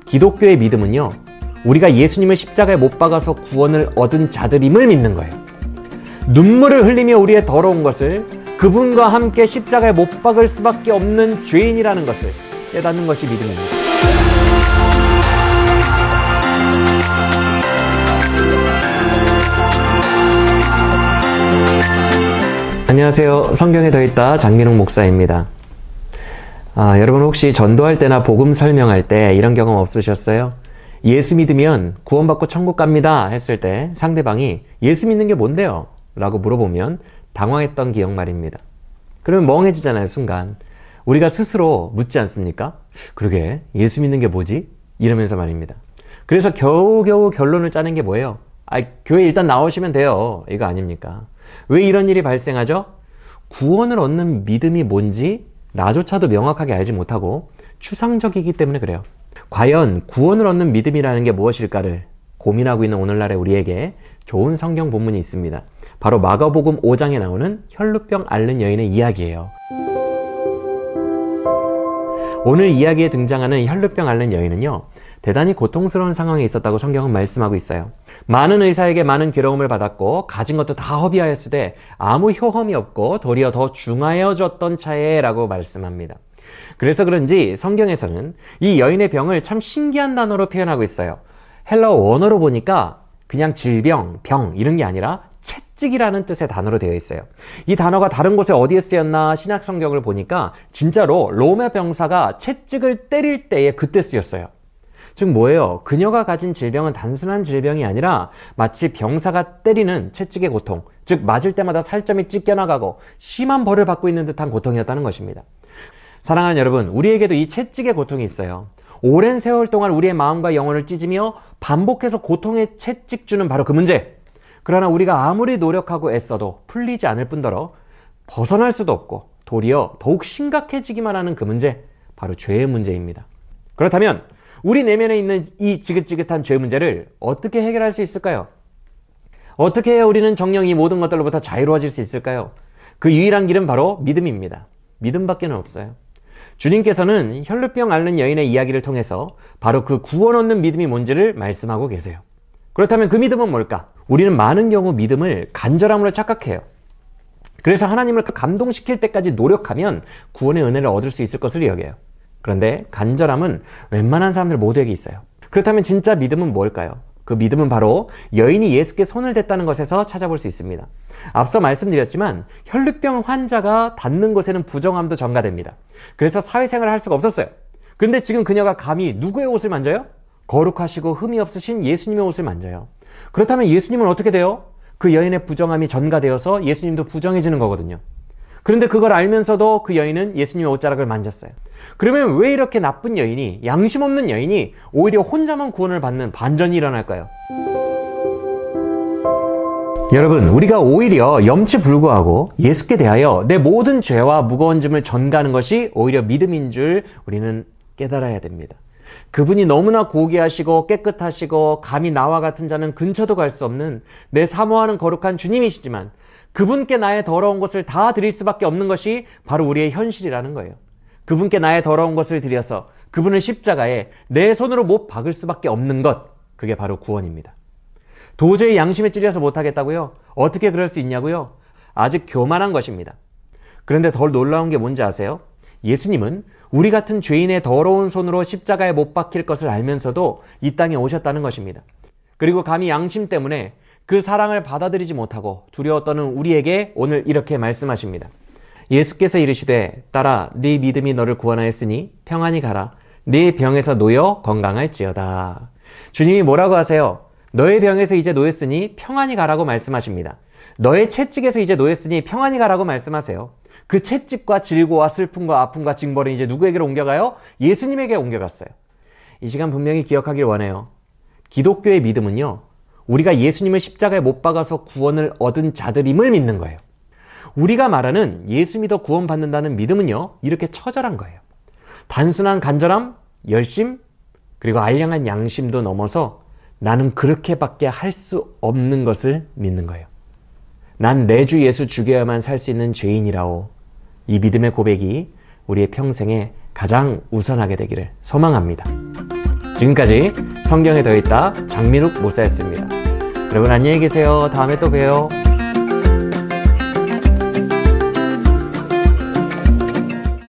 기독교의 믿음은요, 우리가 예수님을 십자가에 못 박아서 구원을 얻은 자들임을 믿는 거예요. 눈물을 흘리며 우리의 더러운 것을 그분과 함께 십자가에 못 박을 수밖에 없는 죄인이라는 것을 깨닫는 것이 믿음입니다. 안녕하세요. 성경에 더있다 장민홍 목사입니다. 여러분 혹시 전도할 때나 복음 설명할 때 이런 경험 없으셨어요? 예수 믿으면 구원받고 천국 갑니다 했을 때 상대방이 예수 믿는 게 뭔데요? 라고 물어보면 당황했던 기억 말입니다. 그러면 멍해지잖아요, 순간. 우리가 스스로 묻지 않습니까? 그러게, 예수 믿는 게 뭐지? 이러면서 말입니다. 그래서 겨우겨우 결론을 짜는 게 뭐예요? 교회 일단 나오시면 돼요. 이거 아닙니까? 왜 이런 일이 발생하죠? 구원을 얻는 믿음이 뭔지 나조차도 명확하게 알지 못하고 추상적이기 때문에 그래요. 과연 구원을 얻는 믿음이라는 게 무엇일까를 고민하고 있는 오늘날의 우리에게 좋은 성경 본문이 있습니다. 바로 마가복음 5장에 나오는 혈루병 앓는 여인의 이야기예요. 오늘 이야기에 등장하는 혈루병 앓는 여인은요, 대단히 고통스러운 상황에 있었다고 성경은 말씀하고 있어요. 많은 의사에게 많은 괴로움을 받았고 가진 것도 다 허비하였으되 아무 효험이 없고 도리어 더 중하여졌던 차에 라고 말씀합니다. 그래서 그런지 성경에서는 이 여인의 병을 참 신기한 단어로 표현하고 있어요. 헬라어 원어로 보니까 그냥 질병, 병 이런 게 아니라 채찍이라는 뜻의 단어로 되어 있어요. 이 단어가 다른 곳에 어디에 쓰였나 신약 성경을 보니까 진짜로 로마 병사가 채찍을 때릴 때에 그때 쓰였어요. 즉 뭐예요? 그녀가 가진 질병은 단순한 질병이 아니라 마치 병사가 때리는 채찍의 고통, 즉 맞을 때마다 살점이 찢겨나가고 심한 벌을 받고 있는 듯한 고통이었다는 것입니다. 사랑하는 여러분, 우리에게도 이 채찍의 고통이 있어요. 오랜 세월 동안 우리의 마음과 영혼을 찢으며 반복해서 고통에 채찍 주는 바로 그 문제. 그러나 우리가 아무리 노력하고 애써도 풀리지 않을 뿐더러 벗어날 수도 없고 도리어 더욱 심각해지기만 하는 그 문제, 바로 죄의 문제입니다. 그렇다면 우리 내면에 있는 이 지긋지긋한 죄 문제를 어떻게 해결할 수 있을까요? 어떻게 해야 우리는 정녕 이 모든 것들로부터 자유로워질 수 있을까요? 그 유일한 길은 바로 믿음입니다. 믿음밖에는 없어요. 주님께서는 혈루병 앓는 여인의 이야기를 통해서 바로 그 구원 얻는 믿음이 뭔지를 말씀하고 계세요. 그렇다면 그 믿음은 뭘까? 우리는 많은 경우 믿음을 간절함으로 착각해요. 그래서 하나님을 감동시킬 때까지 노력하면 구원의 은혜를 얻을 수 있을 것을 여겨요. 그런데 간절함은 웬만한 사람들 모두에게 있어요. 그렇다면 진짜 믿음은 뭘까요? 그 믿음은 바로 여인이 예수께 손을 댔다는 것에서 찾아볼 수 있습니다. 앞서 말씀드렸지만 혈루병 환자가 닿는 곳에는 부정함도 전가됩니다. 그래서 사회생활을 할 수가 없었어요. 근데 지금 그녀가 감히 누구의 옷을 만져요? 거룩하시고 흠이 없으신 예수님의 옷을 만져요. 그렇다면 예수님은 어떻게 돼요? 그 여인의 부정함이 전가되어서 예수님도 부정해지는 거거든요. 그런데 그걸 알면서도 그 여인은 예수님의 옷자락을 만졌어요. 그러면 왜 이렇게 나쁜 여인이, 양심 없는 여인이 오히려 혼자만 구원을 받는 반전이 일어날까요? 여러분, 우리가 오히려 염치불구하고 예수께 대하여 내 모든 죄와 무거운 짐을 전가하는 것이 오히려 믿음인 줄 우리는 깨달아야 됩니다. 그분이 너무나 고귀하시고 깨끗하시고 감히 나와 같은 자는 근처도 갈 수 없는 내 사모하는 거룩한 주님이시지만 그분께 나의 더러운 것을 다 드릴 수밖에 없는 것이 바로 우리의 현실이라는 거예요. 그분께 나의 더러운 것을 드려서 그분을 십자가에 내 손으로 못 박을 수밖에 없는 것, 그게 바로 구원입니다. 도저히 양심에 찔려서 못하겠다고요? 어떻게 그럴 수 있냐고요? 아직 교만한 것입니다. 그런데 더 놀라운 게 뭔지 아세요? 예수님은 우리 같은 죄인의 더러운 손으로 십자가에 못 박힐 것을 알면서도 이 땅에 오셨다는 것입니다. 그리고 감히 양심 때문에 그 사랑을 받아들이지 못하고 두려워 떠는 우리에게 오늘 이렇게 말씀하십니다. 예수께서 이르시되 딸아 네 믿음이 너를 구원하였으니 평안히 가라. 네 병에서 놓여 건강할지어다. 주님이 뭐라고 하세요? 너의 병에서 이제 놓였으니 평안히 가라고 말씀하십니다. 너의 채찍에서 이제 놓였으니 평안히 가라고 말씀하세요. 그 채찍과 질고와 슬픔과 아픔과 징벌은 이제 누구에게로 옮겨가요? 예수님에게 옮겨갔어요. 이 시간 분명히 기억하길 원해요. 기독교의 믿음은요, 우리가 예수님을 십자가에 못 박아서 구원을 얻은 자들임을 믿는 거예요. 우리가 말하는 예수 믿어 구원받는다는 믿음은요, 이렇게 처절한 거예요. 단순한 간절함, 열심, 그리고 알량한 양심도 넘어서 나는 그렇게밖에 할 수 없는 것을 믿는 거예요. 난 내 주 예수 죽여야만 살 수 있는 죄인이라오. 이 믿음의 고백이 우리의 평생에 가장 우선하게 되기를 소망합니다. 지금까지 성경에 더있다 장민욱 목사였습니다. 여러분 안녕히 계세요. 다음에 또 봬요.